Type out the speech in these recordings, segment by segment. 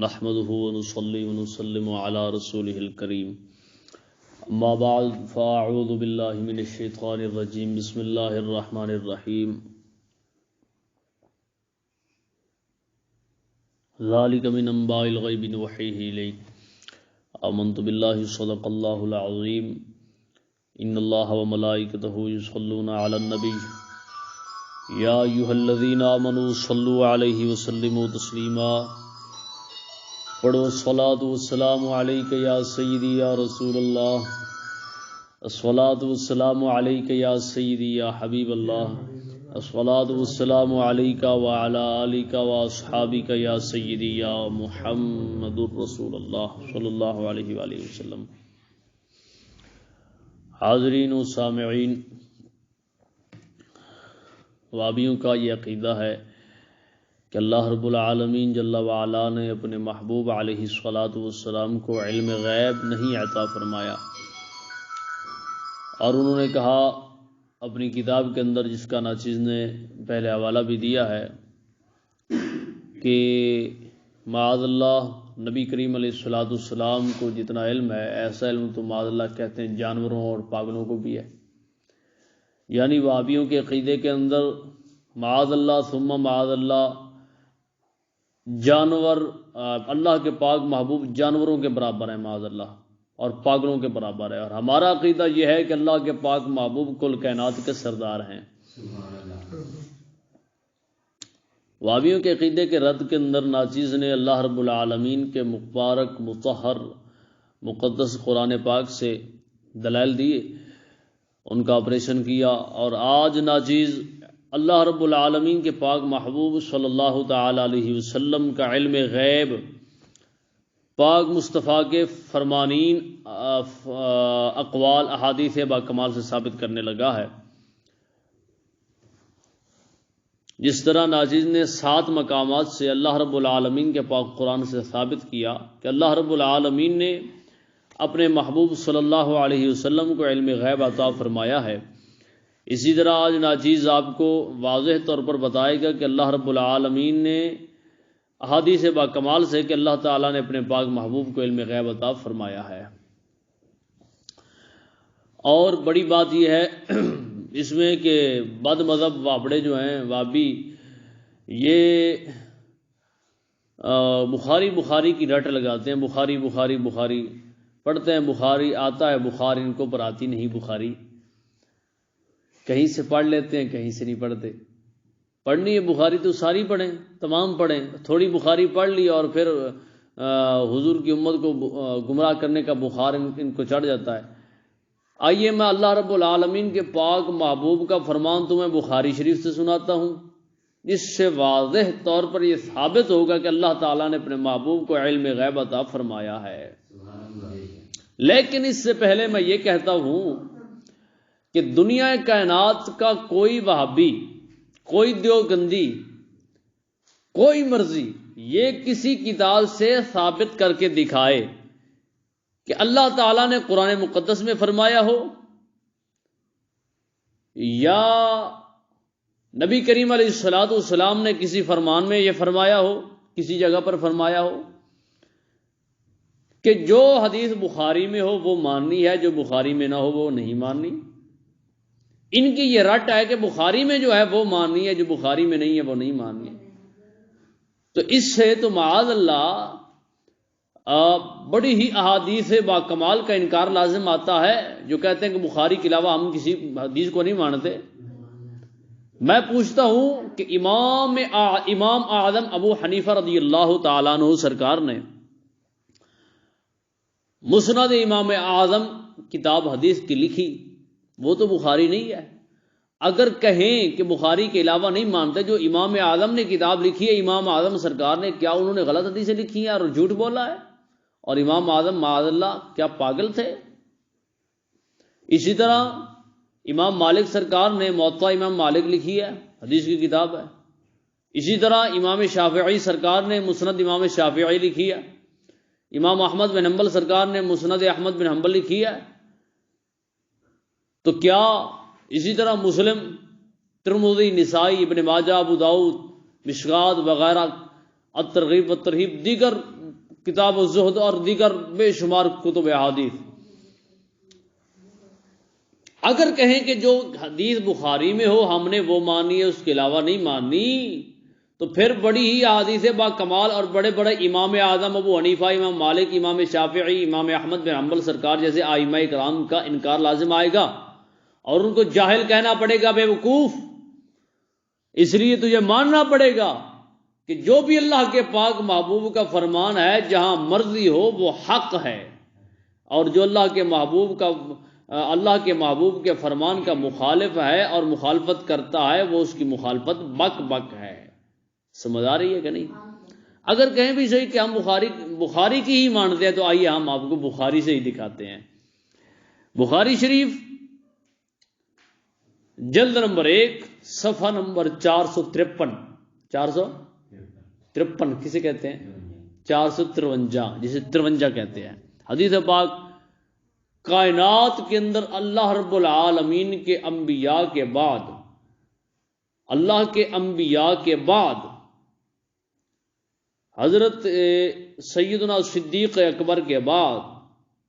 نحمده ونصلي ونسلم على رسوله الكريم اما بعد فاعوذ بالله من الشيطان الرجيم بسم الله الرحمن الرحيم ذلك من انباء الغيب نوحيه اليك آمنت بالله صدق الله العظيم ان الله وملائكته يصلون على النبي يا ايها الذين آمنوا صلوا عليه وسلموا تسليما پڑھو الصلاۃ والسلام علیک یا سیدی یا رسول اللہ، الصلاۃ والسلام علیک یا سیدی یا حبیب اللہ، الصلاۃ والسلام علیک وعلی آلک واصحابک یا سیدی یا محمد رسول اللہ صلی اللہ علیہ وآلہ وسلم۔ حاضرین و سامعین، وابیوں کا یہ عقیدہ ہے کہ اللہ رب العالمین جل وعلا نے اپنے محبوب علیہ الصلاۃ والسلام کو علم غیب نہیں عطا فرمایا، اور انہوں نے کہا اپنی کتاب کے اندر، جس کا ناچیز نے پہلے حوالہ بھی دیا ہے، کہ معاذ اللہ نبی کریم علیہ الصلاۃ والسلام کو جتنا علم ہے، ایسا علم تو معاذ اللہ کہتے ہیں جانوروں اور پاگلوں کو بھی ہے۔ یعنی وہابیوں کے عقیدے کے اندر معاذ اللہ ثم معاذ اللہ جانور اللہ کے پاک محبوب جانوروں کے برابر ہیں معاذ اللہ، اور پاگلوں کے برابر ہے، اور ہمارا عقیدہ یہ ہے کہ اللہ کے پاک محبوب کل کائنات کے سردار ہیں۔ وہابیوں کے عقیدے کے رد کے اندر ناچیز نے اللہ رب العالمین کے مبارک مطہر مقدس قرآن پاک سے دلائل دیے، ان کا آپریشن کیا، اور آج ناچیز اللہ رب العالمین کے پاک محبوب صلی اللہ تعالی علیہ وسلم کا علم غیب پاک مصطفیٰ کے فرمانین اقوال احادیث با کمال سے ثابت کرنے لگا ہے۔ جس طرح ناچیز نے 7 مقامات سے اللہ رب العالمین کے پاک قرآن سے ثابت کیا کہ اللہ رب العالمین نے اپنے محبوب صلی اللہ علیہ وسلم کو علم غیب عطا فرمایا ہے، اسی طرح آج ناچیز آپ کو واضح طور پر بتائے گا کہ اللہ رب العالمین نے احادیث با کمال سے کہ اللہ تعالیٰ نے اپنے پاک محبوب کو علم غیب عطا فرمایا ہے۔ اور بڑی بات یہ ہے اس میں کہ بد مذہب وابڑے جو ہیں وابی، یہ بخاری کی رٹ لگاتے ہیں، بخاری پڑھتے ہیں، بخاری آتا ہے، بخاری ان کو پر آتی نہیں بخاری، کہیں سے پڑھ لیتے ہیں کہیں سے نہیں پڑھتے۔ پڑھنی ہے بخاری تو ساری پڑھیں، تمام پڑھیں، تھوڑی بخاری پڑھ لی اور پھر حضور کی امت کو گمراہ کرنے کا بخار ان کو چڑھ جاتا ہے۔ آئیے میں اللہ رب العالمین کے پاک محبوب کا فرمان تمہیں بخاری شریف سے سناتا ہوں، جس سے واضح طور پر یہ ثابت ہوگا کہ اللہ تعالیٰ نے اپنے محبوب کو علم غیب عطا فرمایا ہے۔ لیکن اس سے پہلے میں یہ کہتا ہوں کہ دنیا کائنات کا کوئی وہابی، کوئی دیوبندی، کوئی مرضی یہ کسی کتاب سے ثابت کر کے دکھائے کہ اللہ تعالیٰ نے قرآن مقدس میں فرمایا ہو یا نبی کریم علیہ الصلاۃ والسلام نے کسی فرمان میں یہ فرمایا ہو، کسی جگہ پر فرمایا ہو کہ جو حدیث بخاری میں ہو وہ ماننی ہے، جو بخاری میں نہ ہو وہ نہیں ماننی۔ ان کی یہ رٹ ہے کہ بخاری میں جو ہے وہ ماننی ہے، جو بخاری میں نہیں ہے وہ نہیں ماننی۔ تو اس سے تو معاذ اللہ بڑی ہی احادیث با کمال کا انکار لازم آتا ہے، جو کہتے ہیں کہ بخاری کے علاوہ ہم کسی حدیث کو نہیں مانتے۔ میں پوچھتا ہوں کہ امام اعظم ابو حنیفہ رضی اللہ تعالیٰ عنہ سرکار نے مسند امام اعظم کتاب حدیث کی لکھی، وہ تو بخاری نہیں ہے۔ اگر کہیں کہ بخاری کے علاوہ نہیں مانتے، جو امام اعظم نے کتاب لکھی ہے، امام اعظم سرکار نے، کیا انہوں نے غلط حدیثیں لکھی ہیں اور جھوٹ بولا ہے؟ اور امام اعظم معاذ اللہ کیا پاگل تھے؟ اسی طرح امام مالک سرکار نے موطا امام مالک لکھی ہے، حدیث کی کتاب ہے۔ اسی طرح امام شافعی سرکار نے مسند امام شافعی لکھی ہے۔ امام احمد بن حنبل سرکار نے مسند احمد بن حنبل لکھی ہے۔ تو کیا اسی طرح مسلم، ترمذی، نسائی، ابن ماجہ، ابو داؤد، مشکات وغیرہ الترغیب والترہیب دیگر کتاب الزہد اور دیگر بے شمار کتب احادیث. اگر کہیں کہ جو حدیث بخاری میں ہو ہم نے وہ مانی ہے، اس کے علاوہ نہیں مانی، تو پھر بڑی ہی احادیث با کمال اور بڑے بڑے امام اعظم ابو حنیفہ، امام مالک، امام شافعی، امام احمد بن حنبل سرکار جیسے ائمہ کرام کا انکار لازم آئے گا اور ان کو جاہل کہنا پڑے گا، بے وقوف. اس لیے تجھے ماننا پڑے گا کہ جو بھی اللہ کے پاک محبوب کا فرمان ہے جہاں مرضی ہو وہ حق ہے، اور جو اللہ کے محبوب کے فرمان کا مخالف ہے اور مخالفت کرتا ہے وہ اس کی مخالفت بک بک ہے. سمجھ آ رہی ہے کہ نہیں؟ اگر کہیں بھی صحیح کہ ہم بخاری کی ہی مانتے ہیں تو آئیے ہم آپ کو بخاری سے ہی دکھاتے ہیں. بخاری شریف جلد نمبر 1 صفحہ نمبر 453. 453 کسے کہتے ہیں؟ 453 جسے 53 کہتے ہیں. حدیث پاک کائنات کے اندر اللہ رب العالمین کے انبیاء کے بعد، اللہ کے انبیاء کے بعد حضرت سیدنا صدیق اکبر کے بعد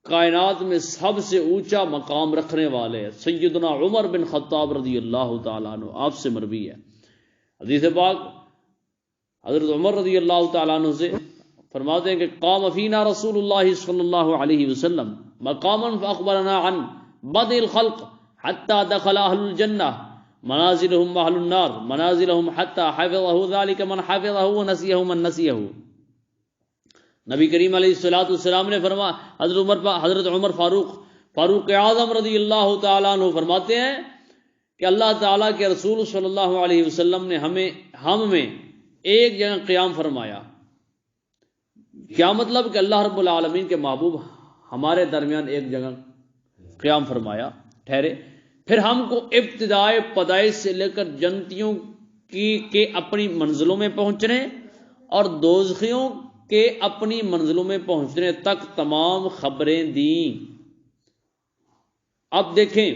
کائنات میں سب سے اونچا مقام رکھنے والے سیدنا عمر بن خطاب رضی اللہ تعالیٰ عنہ، آپ سے مروی ہے حدیث پاک. حضرت عمر رضی اللہ تعالیٰ عنہ سے فرماتے ہیں کہ قام فینا رسول اللہ صلی اللہ علیہ وسلم مقاما فاخبرنا عن بدء الخلق حتى دخل اهل الجنہ منازلهم اهل النار منازلهم حتى حفظه ذلك من حفظه ونسيه من نسيه. نبی کریم علیہ الصلوۃ والسلام نے فرمایا، حضرت عمر فاروق اعظم رضی اللہ تعالیٰ عنہ فرماتے ہیں کہ اللہ تعالیٰ کے رسول صلی اللہ علیہ وسلم نے ہم میں ایک جگہ قیام فرمایا. کیا مطلب کہ اللہ رب العالمین کے محبوب ہمارے درمیان ایک جگہ قیام فرمایا، ٹھہرے. پھر ہم کو ابتدائے پیدائش سے لے کر جنتیوں کے اپنی منزلوں میں پہنچنے اور دوزخیوں کے اپنی منزلوں میں پہنچنے تک تمام خبریں دیں. اب دیکھیں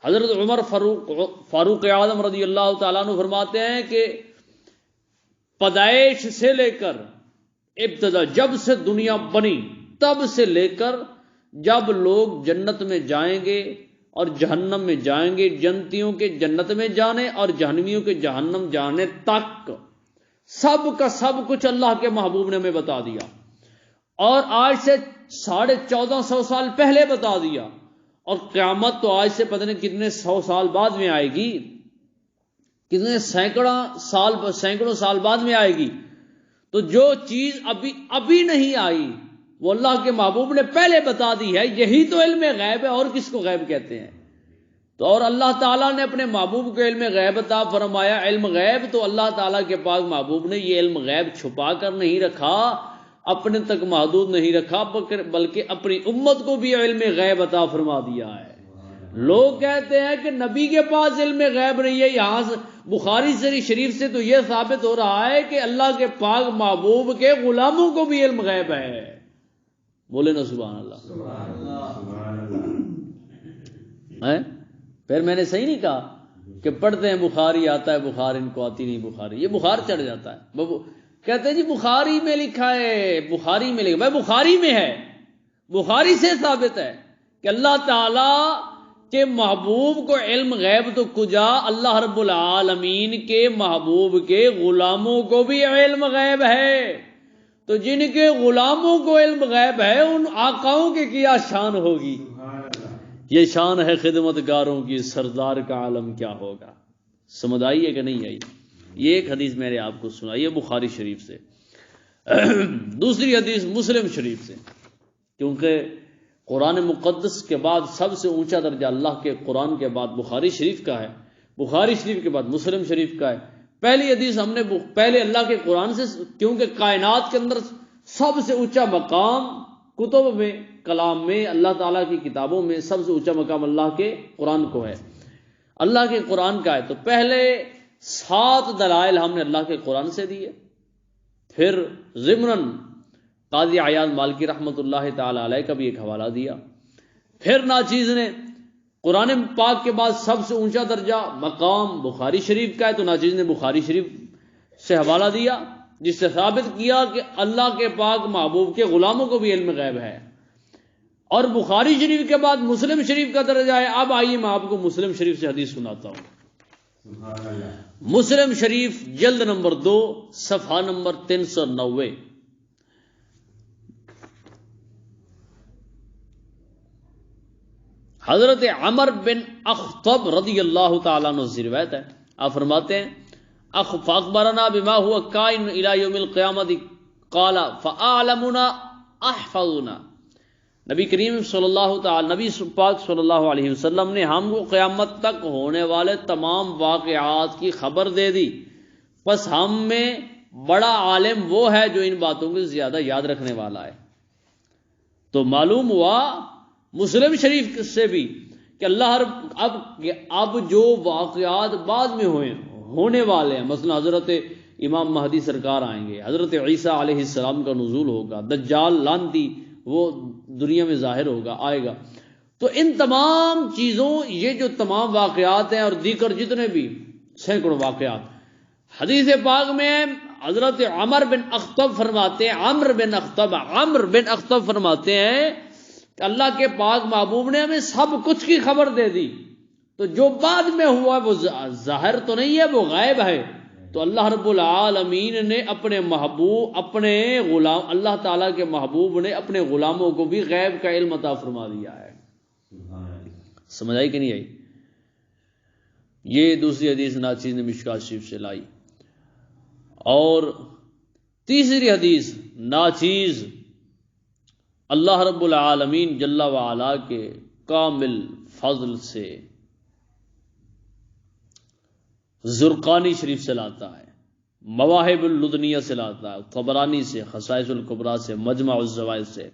حضرت عمر فاروق اعظم رضی اللہ تعالیٰ عنہ فرماتے ہیں کہ پیدائش سے لے کر ابتدا جب سے دنیا بنی تب سے لے کر جب لوگ جنت میں جائیں گے اور جہنم میں جائیں گے، جنتیوں کے جنت میں جانے اور جہنمیوں کے جہنم جانے تک سب کا سب کچھ اللہ کے محبوب نے ہمیں بتا دیا، اور آج سے 1450 سال پہلے بتا دیا، اور قیامت تو آج سے پتہ نہیں کتنے 100 سال بعد میں آئے گی، کتنے سینکڑوں سال بعد میں آئے گی. تو جو چیز ابھی نہیں آئی وہ اللہ کے محبوب نے پہلے بتا دی ہے. یہی تو علم غیب ہے، اور کس کو غیب کہتے ہیں؟ تو اور اللہ تعالیٰ نے اپنے محبوب کو علم غیب عطا فرمایا. علم غیب تو اللہ تعالیٰ کے پاک محبوب نے یہ علم غیب چھپا کر نہیں رکھا، اپنے تک محدود نہیں رکھا، بلکہ اپنی امت کو بھی علم غیب عطا فرما دیا ہے. لوگ کہتے ہیں کہ نبی کے پاس علم غیب نہیں ہے. یہاں سے بخاری شریف سے تو یہ ثابت ہو رہا ہے کہ اللہ کے پاک محبوب کے غلاموں کو بھی علم غیب ہے. بولے نا سبحان اللہ. پھر میں نے صحیح نہیں کہا کہ پڑھتے ہیں بخاری آتا ہے بخار، ان کو آتی نہیں بخاری، یہ بخار چڑھ جاتا ہے. کہتے ہیں جی بخاری میں لکھا ہے، بخاری میں لکھا، بھائی بخاری میں ہے، بخاری سے ثابت ہے کہ اللہ تعالی کے محبوب کو علم غیب تو کجا، اللہ رب العالمین کے محبوب کے غلاموں کو بھی علم غیب ہے. تو جن کے غلاموں کو علم غیب ہے ان آقاؤں کی کیا شان ہوگی؟ یہ شان ہے خدمتگاروں کی، سردار کا عالم کیا ہوگا. سمجھ آئی ہے کہ نہیں آئی؟ یہ ایک حدیث میں نے آپ کو سنائی ہے بخاری شریف سے. دوسری حدیث مسلم شریف سے، کیونکہ قرآن مقدس کے بعد سب سے اونچا درجہ اللہ کے قرآن کے بعد بخاری شریف کا ہے، بخاری شریف کے بعد مسلم شریف کا ہے. پہلی حدیث ہم نے پہلے اللہ کے قرآن سے، کیونکہ کائنات کے اندر سب سے اونچا مقام کتب میں، کلام میں، اللہ تعالیٰ کی کتابوں میں سب سے اونچا مقام اللہ کے قرآن کو ہے، اللہ کے قرآن کا ہے. تو پہلے 7 دلائل ہم نے اللہ کے قرآن سے دیے، پھر ضمناً قاضی عیاض مالکی رحمۃ اللہ تعالی علیہ کا بھی ایک حوالہ دیا، پھر ناچیز نے قرآن پاک کے بعد سب سے اونچا درجہ مقام بخاری شریف کا ہے تو ناچیز نے بخاری شریف سے حوالہ دیا، جس سے ثابت کیا کہ اللہ کے پاک محبوب کے غلاموں کو بھی علم غیب ہے. اور بخاری شریف کے بعد مسلم شریف کا درجہ ہے. اب آئیے میں آپ کو مسلم شریف سے حدیث سناتا ہوں. مسلم شریف جلد نمبر 2 صفحہ نمبر 390. حضرت عمر بن اخطب رضی اللہ تعالیٰ عنہ سے روایت ہے. آپ فرماتے ہیں فاخبرنا بما هو کائن الى یوم القیامت قال فاعلمنا احفظنا. نبی کریم نبی پاک صلی اللہ علیہ وسلم نے ہم کو قیامت تک ہونے والے تمام واقعات کی خبر دے دی، پس ہم میں بڑا عالم وہ ہے جو ان باتوں کو زیادہ یاد رکھنے والا ہے. تو معلوم ہوا مسلم شریف سے بھی کہ اللہ اب جو واقعات بعد میں ہونے والے ہیں، مثلا حضرت امام مہدی سرکار آئیں گے، حضرت عیسیٰ علیہ السلام کا نزول ہوگا، دجال لعنتی وہ دنیا میں ظاہر ہوگا، آئے گا. تو ان تمام چیزوں، یہ جو تمام واقعات ہیں اور دیگر جتنے بھی سینکڑوں واقعات حدیث پاک میں حضرت عمر بن اخطب فرماتے ہیں، عمر بن اخطب فرماتے ہیں کہ اللہ کے پاک محبوب نے ہمیں سب کچھ کی خبر دے دی. تو جو بعد میں ہوا وہ ظاہر تو نہیں ہے، وہ غائب ہے. تو اللہ رب العالمین نے اپنے غلام اللہ تعالیٰ کے محبوب نے اپنے غلاموں کو بھی غیب کا علم عطا فرما دیا ہے. سمجھ آئی کہ نہیں آئی؟ یہ دوسری حدیث ناچیز نے مشکات شریف سے لائی. اور تیسری حدیث ناچیز اللہ رب العالمین جل وعلا کے کامل فضل سے زرقانی شریف سے لاتا ہے، مواہب اللدنیہ سے لاتا ہے، طبرانی سے، خصائص الکبریٰ سے، مجمع الزوائد سے،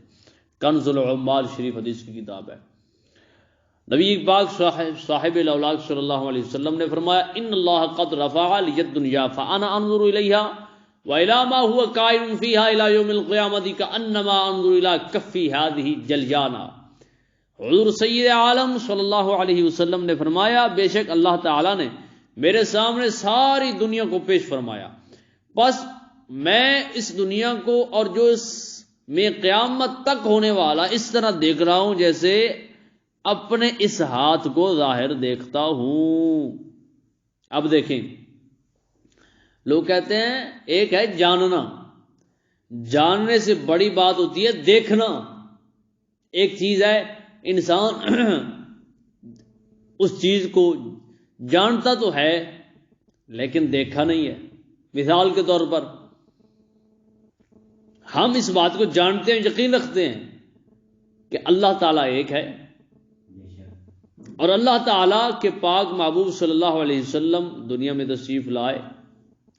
کنز العمال شریف حدیث کی کتاب ہے. نبی پاک صاحب الاولاق صلی اللہ علیہ وسلم نے فرمایا ان اللہ قد رفع لی الدنیا فانا انظر الیہا وَإِلَى مَا هُوَ قَائِمٌ فِيهَا إِلَى يَوْمِ الْقِيَامَةِ كَأَنَّمَا أَنظُرُ إِلَى كَفِّ هَذِهِ جَلْيَانًا. حضور سید عالم صلی اللہ علیہ وسلم نے فرمایا بے شک اللہ تعالیٰ نے میرے سامنے ساری دنیا کو پیش فرمایا، بس میں اس دنیا کو اور جو اس میں قیامت تک ہونے والا اس طرح دیکھ رہا ہوں جیسے اپنے اس ہاتھ کو ظاہر دیکھتا ہوں. اب دیکھیں، لوگ کہتے ہیں ایک ہے جاننا، جاننے سے بڑی بات ہوتی ہے دیکھنا. ایک چیز ہے انسان اس چیز کو جانتا تو ہے لیکن دیکھا نہیں ہے. مثال کے طور پر ہم اس بات کو جانتے ہیں، یقین رکھتے ہیں کہ اللہ تعالیٰ ایک ہے، اور اللہ تعالیٰ کے پاک محبوب صلی اللہ علیہ وسلم دنیا میں تشریف لائے،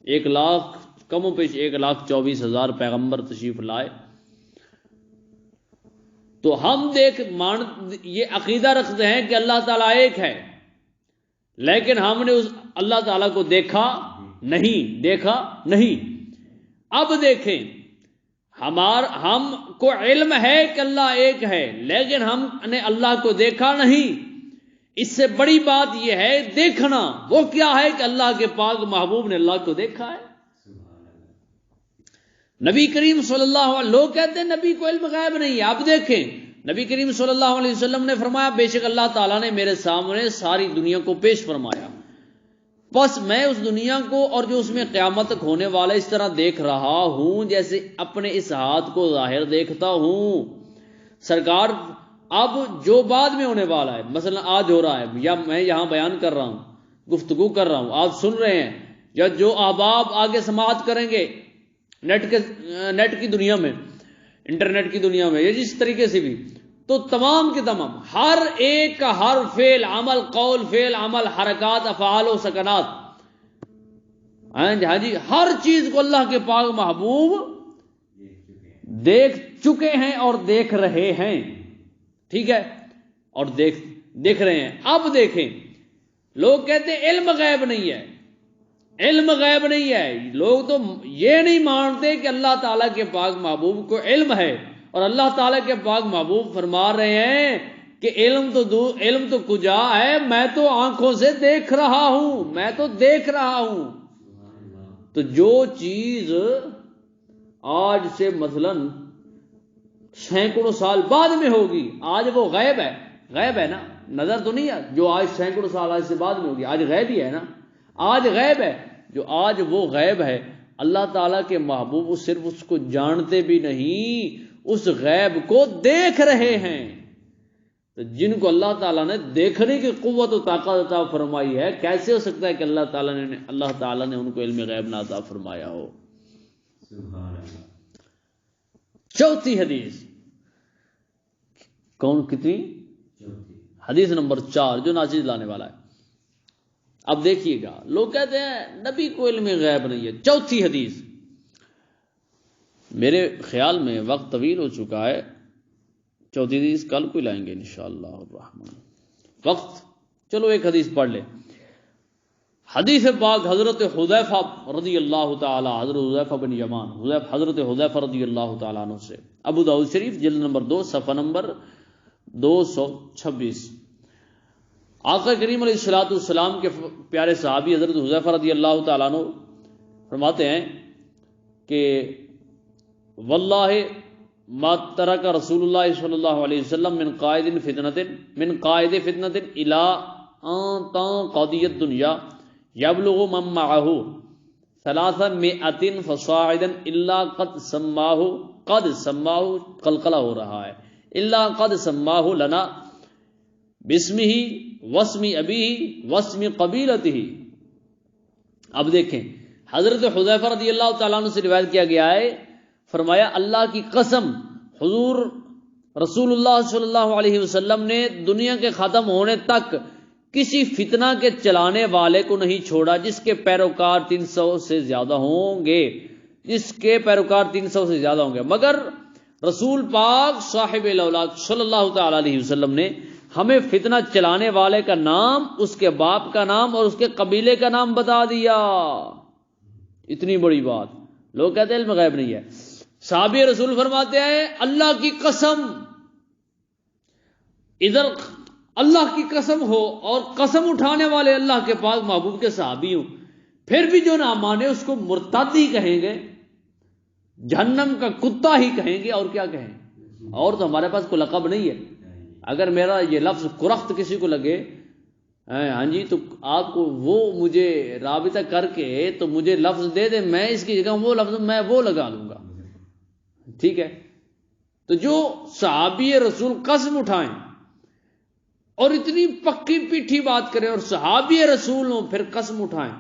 1 لاکھ کم و پیش 1,24,000 پیغمبر تشریف لائے. تو ہم یہ عقیدہ رکھتے ہیں کہ اللہ تعالیٰ ایک ہے، لیکن ہم نے اس اللہ تعالیٰ کو دیکھا نہیں. اب دیکھیں، ہم کو علم ہے کہ اللہ ایک ہے، لیکن ہم نے اللہ کو دیکھا نہیں. اس سے بڑی بات یہ ہے دیکھنا. وہ کیا ہے کہ اللہ کے پاک محبوب نے اللہ کو دیکھا ہے. نبی کریم صلی اللہ علیہ وسلم، لوگ کہتے ہیں نبی کو علم غیب نہیں ہے. آپ دیکھیں، نبی کریم صلی اللہ علیہ وسلم نے فرمایا بے شک اللہ تعالیٰ نے میرے سامنے ساری دنیا کو پیش فرمایا، بس میں اس دنیا کو اور جو اس میں قیامت تک ہونے والا اس طرح دیکھ رہا ہوں جیسے اپنے اس ہاتھ کو ظاہر دیکھتا ہوں. سرکار اب جو بعد میں ہونے والا ہے، مثلا آج ہو رہا ہے یا میں یہاں بیان کر رہا ہوں، گفتگو کر رہا ہوں، آپ سن رہے ہیں، یا جو احباب آگے سماعت کریں گے نیٹ کی دنیا میں، انٹرنیٹ کی دنیا میں، یا جس طریقے سے بھی، تو تمام کے تمام ہر ایک کا ہر فعل عمل، قول فعل عمل، حرکات افعال و سکنات، ہاں جی، ہر چیز کو اللہ کے پاک محبوب دیکھ چکے ہیں اور دیکھ رہے ہیں. ٹھیک ہے، اور دیکھ رہے ہیں. اب دیکھیں، لوگ کہتے ہیں علم غیب نہیں ہے، علم غیب نہیں ہے. لوگ تو یہ نہیں مانتے کہ اللہ تعالیٰ کے پاک محبوب کو علم ہے، اور اللہ تعالیٰ کے پاک محبوب فرما رہے ہیں کہ علم تو کجا ہے، میں تو آنکھوں سے دیکھ رہا ہوں، میں تو دیکھ رہا ہوں. تو جو چیز آج سے مثلاً سینکڑوں سال بعد میں ہوگی. آج وہ غیب ہے, غیب ہے نا, نظر تو نہیں ہے. جو آج سینکڑوں سال آج سے بعد میں ہوگی, آج غیب ہی ہے نا, آج غیب ہے. جو آج وہ غیب ہے, اللہ تعالیٰ کے محبوب صرف اس کو جانتے بھی نہیں, اس غیب کو دیکھ رہے ہیں. تو جن کو اللہ تعالیٰ نے دیکھنے کی قوت و طاقت عطا فرمائی ہے, کیسے ہو سکتا ہے کہ اللہ تعالیٰ نے ان کو علم غیب نہ عطا فرمایا ہو. چوتھی حدیث, کتنی حدیث نمبر 4 جو ناچیز لانے والا ہے. اب دیکھیے گا, لوگ کہتے ہیں نبی کو علم غیب نہیں ہے. چوتھی حدیث, میرے خیال میں وقت طویل ہو چکا ہے, چوتھی حدیث کل کو لائیں گے انشاءاللہ الرحمن. وقت, چلو ایک حدیث پڑھ لیں. حدیث پاک حضرت حذیفہ رضی اللہ تعالی, حضرت حذیفہ بن یمان, حضرت حذیفہ رضی اللہ تعالیٰ عنہ سے, ابو داؤد شریف جلد نمبر 2 صفحہ نمبر 226. آقا کریم علیہ الصلوۃ والسلام کے پیارے صحابی حضرت حذیفہ رضی اللہ تعالیٰ عنہ فرماتے ہیں کہ واللہ ما ترک رسول اللہ صلی اللہ علیہ وسلم من قائد فتنة الى ان قضی الدنیا یبلغ من معه 300 فصاعدا الا قد سماہ قلقلہ ہو رہا ہے, الا قد سماہ لنا باسمہ واسم ابیہ واسم قبیلتہ. اب دیکھیں, حضرت حذیفہ رضی اللہ تعالیٰ عنہ سے روایت کیا گیا ہے, فرمایا اللہ کی قسم حضور رسول اللہ صلی اللہ علیہ وسلم نے دنیا کے ختم ہونے تک کسی فتنہ کے چلانے والے کو نہیں چھوڑا جس کے پیروکار 300 سے زیادہ ہوں گے, مگر رسول پاک صاحب الاولاق صلی اللہ تعالی علیہ وسلم نے ہمیں فتنہ چلانے والے کا نام, اس کے باپ کا نام اور اس کے قبیلے کا نام بتا دیا. اتنی بڑی بات. لوگ کہتے ہیں علم غیب نہیں ہے. صحابی رسول فرماتے ہیں اللہ کی قسم, ادھر اللہ کی قسم ہو اور قسم اٹھانے والے اللہ کے پاک محبوب کے صحابی ہوں, پھر بھی جو نہ مانے اس کو مرتد ہی کہیں گے, جہنم کا کتا ہی کہیں گے, اور کیا کہیں. اور تو ہمارے پاس کوئی لقب نہیں ہے. اگر میرا یہ لفظ کرخت کسی کو لگے, ہاں جی, تو آپ کو وہ مجھے رابطہ کر کے تو مجھے لفظ دے دے, میں اس کی جگہ وہ لفظ میں وہ لگا لوں گا. ٹھیک ہے. تو جو صحابی رسول قسم اٹھائیں اور اتنی پکی پیٹھی بات کریں اور صحابی رسول ہوں پھر قسم اٹھائیں,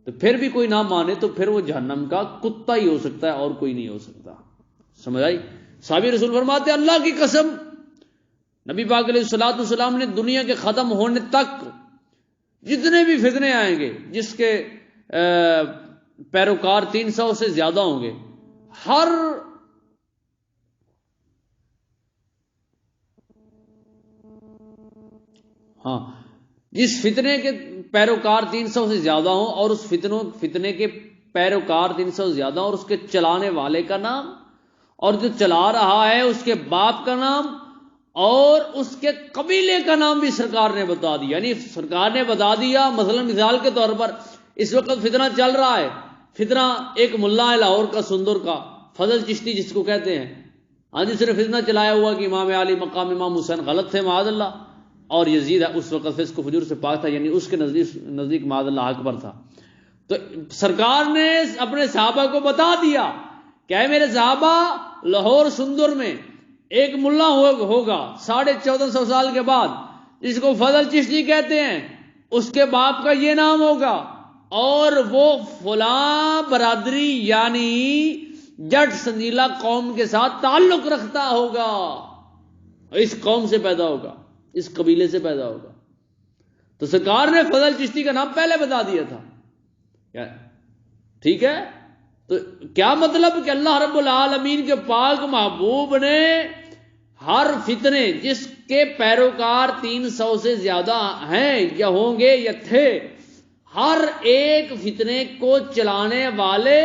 تو پھر بھی کوئی نہ مانے تو پھر وہ جہنم کا کتا ہی ہو سکتا ہے اور کوئی نہیں ہو سکتا. سمجھ آئی. صحابی رسول فرماتے ہیں اللہ کی قسم نبی پاک علیہ الصلوۃ والسلام نے دنیا کے ختم ہونے تک جتنے بھی فتنے آئیں گے جس کے پیروکار 300 سے زیادہ ہوں گے, جس فتنے کے پیروکار 300 سے زیادہ ہوں اور اس فتنے کے پیروکار 300 سے زیادہ ہوں اور اس کے چلانے والے کا نام اور جو چلا رہا ہے اس کے باپ کا نام اور اس کے قبیلے کا نام بھی سرکار نے بتا دیا. یعنی سرکار نے بتا دیا, مثلا مثال کے طور پر اس وقت فتنہ چل رہا ہے, فتنہ ایک ملا ہے لاہور کا, سندر کا, فضل چشتی جس کو کہتے ہیں, ہاں جی, صرف فتنہ چلایا ہوا کہ امام علی مقام امام حسین غلط تھے معاذ اللہ, اور یزید اس وقت فسق و فجور سے پاک تھا, یعنی اس کے نزدیک معاذ اللہ اکبر تھا. تو سرکار نے اپنے صحابہ کو بتا دیا کہ اے میرے صحابہ, لاہور سندر میں ایک ملا ہوگا 1450 سال کے بعد جس کو فضل چشتی کہتے ہیں, اس کے باپ کا یہ نام ہوگا اور وہ فلاں برادری یعنی جٹ سنجیلا قوم کے ساتھ تعلق رکھتا ہوگا, اس قوم سے پیدا ہوگا, اس قبیلے سے پیدا ہوگا. تو سرکار نے فضل چشتی کا نام پہلے بتا دیا تھا. ٹھیک ہے. تو کیا مطلب کہ اللہ رب العالمین کے پاک محبوب نے ہر فتنے جس کے پیروکار 300 سے زیادہ ہیں یا ہوں گے یا تھے, ہر ایک فتنے کو چلانے والے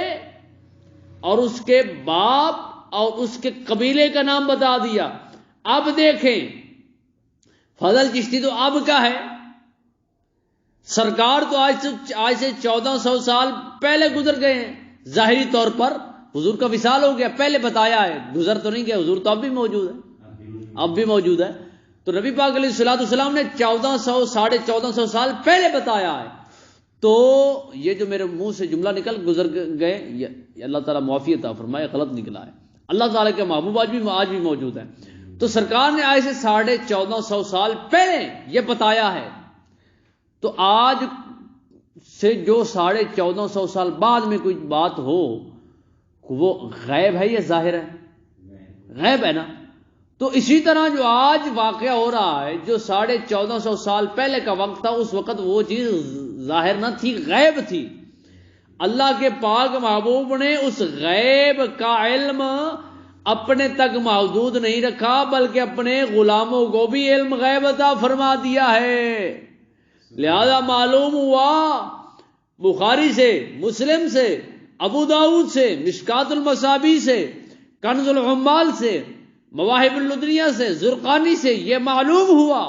اور اس کے باپ اور اس کے قبیلے کا نام بتا دیا. اب دیکھیں, فضل چشتی تو اب کا ہے, سرکار تو آج سے 1400 سال پہلے گزر گئے ہیں ظاہری طور پر, حضور کا وصال ہو گیا، پہلے بتایا ہے، گزر تو نہیں گیا، حضور تو اب بھی موجود ہے، اب بھی موجود ہے. تو نبی پاک علیہ الصلوۃ والسلام نے 1400 سال پہلے بتایا ہے. تو یہ جو میرے منہ سے جملہ نکل گزر گئے، یہ اللہ تعالیٰ معافی عطا فرمائے، غلط نکلا ہے. اللہ تعالیٰ کے محبوب آج بھی موجود ہیں. تو سرکار نے آج سے 1450 سال پہلے یہ بتایا ہے. تو آج سے جو 1450 سال بعد میں کوئی بات ہو، وہ غیب ہے یا ظاہر ہے؟ غیب ہے نا. تو اسی طرح جو آج واقعہ ہو رہا ہے، جو 1450 سال پہلے کا وقت تھا، اس وقت وہ چیز ظاہر نہ تھی، غیب تھی. اللہ کے پاک محبوب نے اس غیب کا علم اپنے تک محدود نہیں رکھا، بلکہ اپنے غلاموں کو بھی علم غیب عطا فرما دیا ہے. لہذا معلوم ہوا بخاری سے، مسلم سے، ابو داؤد سے، مشکات المصابیح سے، کنز العمال سے، مواہب اللدنیہ سے، زرقانی سے، یہ معلوم ہوا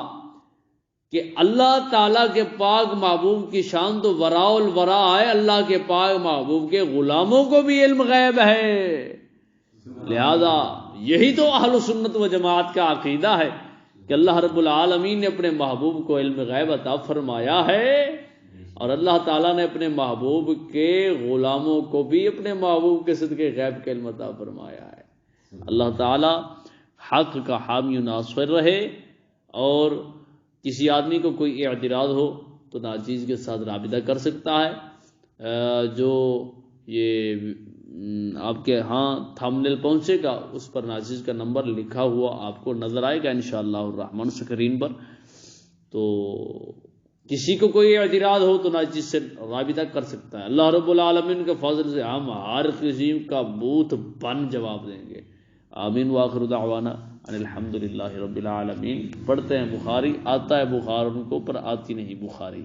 کہ اللہ تعالیٰ کے پاک محبوب کی شان تو وراء الورا ہے، اللہ کے پاک محبوب کے غلاموں کو بھی علم غیب ہے. لہذا یہی تو اہل سنت و جماعت کا عقیدہ ہے کہ اللہ رب العالمین نے اپنے محبوب کو علم غیب عطا فرمایا ہے، اور اللہ تعالیٰ نے اپنے محبوب کے غلاموں کو بھی اپنے محبوب کے صدقے غیب کا علم عطا فرمایا ہے. اللہ تعالیٰ حق کا حامی و ناصر رہے. اور کسی آدمی کو کوئی اعتراض ہو تو ناچیز کے ساتھ رابطہ کر سکتا ہے. جو یہ آپ کے ہاں تھمبنیل پہنچے گا، اس پر ناچیز کا نمبر لکھا ہوا آپ کو نظر آئے گا انشاءاللہ الرحمن اسکرین پر. تو کسی کو کوئی اعتراض ہو تو ناچیز سے رابطہ کر سکتا ہے. اللہ رب العالمین کے فضل سے ہم ہر قسم کا بوت بن جواب دیں گے. آمین. وآخر دعوانا ان الحمدللہ رب العالمین. پڑھتے ہیں بخاری، آتا ہے بخار ان کو پر آتی نہیں بخاری.